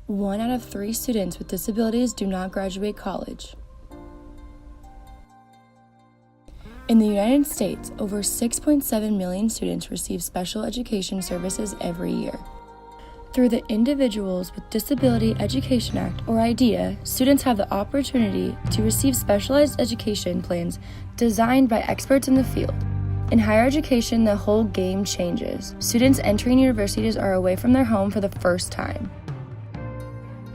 1 out of 3 students with disabilities do not graduate college. In the United States, over 6.7 million students receive special education services every year. Through the Individuals with Disability Education Act, or IDEA, students have the opportunity to receive specialized education plans designed by experts in the field. In higher education, the whole game changes. Students entering universities are away from their home for the first time.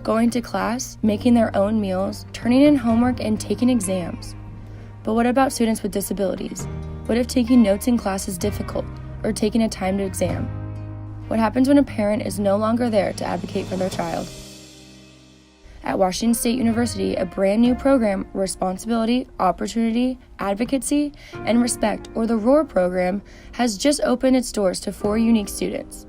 Going to class, making their own meals, turning in homework, and taking exams. But what about students with disabilities? What if taking notes in class is difficult, or taking a timed exam? What happens when a parent is no longer there to advocate for their child? At Washington State University, a brand new program, Responsibility, Opportunity, Advocacy, and Respect, or the ROAR program, has just opened its doors to 4 unique students.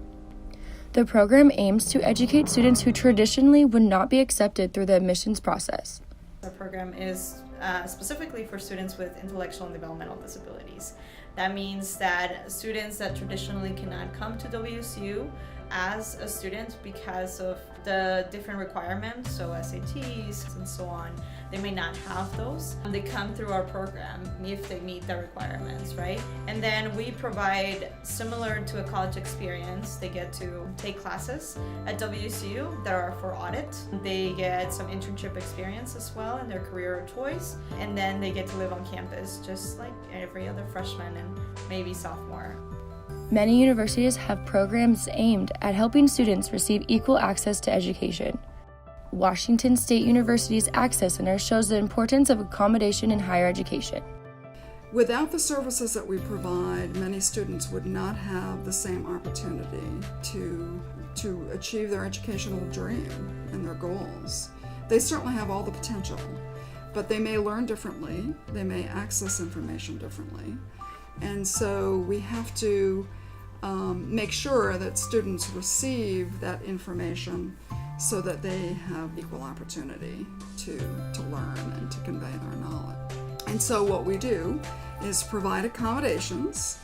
The program aims to educate students who traditionally would not be accepted through the admissions process. Our program is specifically for students with intellectual and developmental disabilities. That means that students that traditionally cannot come to WSU as a student because of the different requirements, so SATs and so on, they may not have those. They come through our program if they meet the requirements, right? And then we provide, similar to a college experience, they get to take classes at WSU that are for audit. They get some internship experience as well in their career of choice, and then they get to live on campus just like every other freshman and maybe sophomore. Many universities have programs aimed at helping students receive equal access to education. Washington State University's Access Center shows the importance of accommodation in higher education. Without the services that we provide, many students would not have the same opportunity to achieve their educational dream and their goals. They certainly have all the potential, but they may learn differently, they may access information differently. And so we have to make sure that students receive that information so that they have equal opportunity to learn and to convey their knowledge. And so what we do is provide accommodations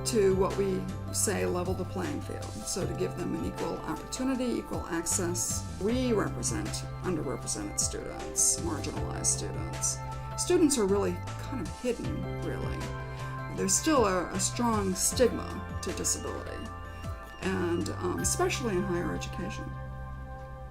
to what we say level the playing field. So to give them an equal opportunity, equal access. We represent underrepresented students, marginalized students. Students are really kind of hidden, really. There's still a strong stigma to disability, and especially in higher education.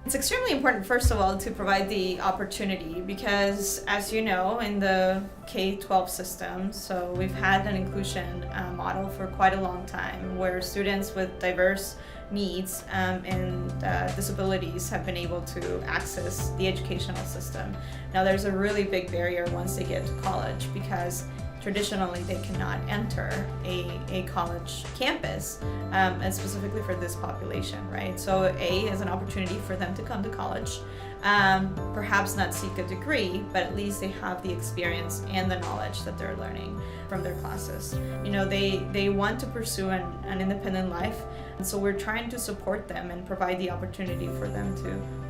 It's extremely important, first of all, to provide the opportunity because, as you know, in the K-12 system, so we've had an inclusion model for quite a long time where students with diverse needs and disabilities have been able to access the educational system. Now, there's a really big barrier once they get to college because traditionally they cannot enter a college campus, and specifically for this population, right? So A is an opportunity for them to come to college, perhaps not seek a degree, but at least they have the experience and the knowledge that they're learning from their classes. You know, they want to pursue an independent life, and so we're trying to support them and provide the opportunity for them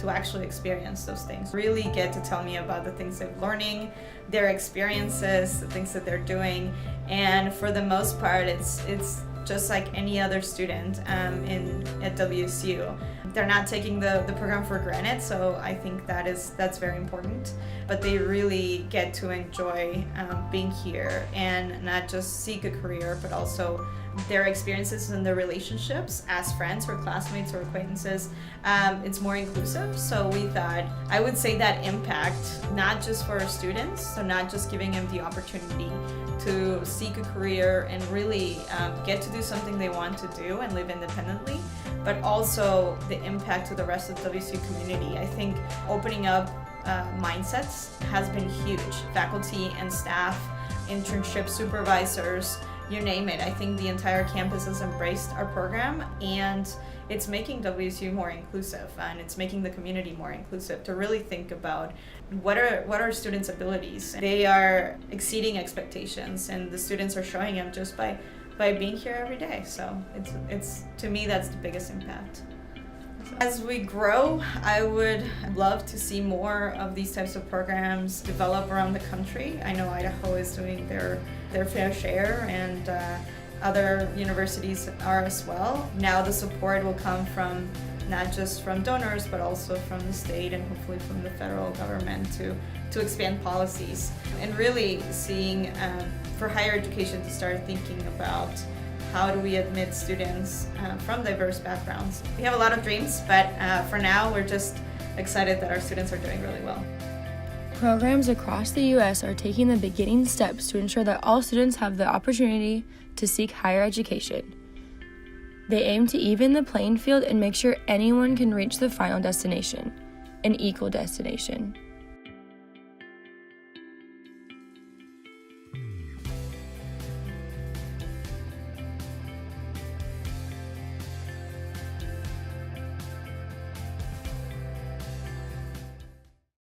to actually experience those things. Really get to tell me about the things they're learning, their experiences, the things that they're doing, and for the most part, it's just like any other student at WSU. They're not taking the program for granted, so I think that's very important. But they really get to enjoy being here and not just seek a career, but also their experiences and their relationships as friends or classmates or acquaintances. It's more inclusive, so we thought, I would say that impact, not just for our students, so not just giving them the opportunity to seek a career and really get to do something they want to do and live independently, but also the impact to the rest of the WSU community. I think opening up mindsets has been huge. Faculty and staff, internship supervisors, you name it. I think the entire campus has embraced our program, and it's making WSU more inclusive, and it's making the community more inclusive to really think about what are students' abilities. They are exceeding expectations, and the students are showing them just by being here every day. So it's to me, that's the biggest impact. As we grow, I would love to see more of these types of programs develop around the country. I know Idaho is doing their fair share, and other universities are as well. Now the support will come from not just from donors, but also from the state and hopefully from the federal government to expand policies. And really seeing for higher education to start thinking about how do we admit students from diverse backgrounds. We have a lot of dreams, but for now we're just excited that our students are doing really well. Programs across the U.S. are taking the beginning steps to ensure that all students have the opportunity to seek higher education. They aim to even the playing field and make sure anyone can reach the final destination, an equal destination.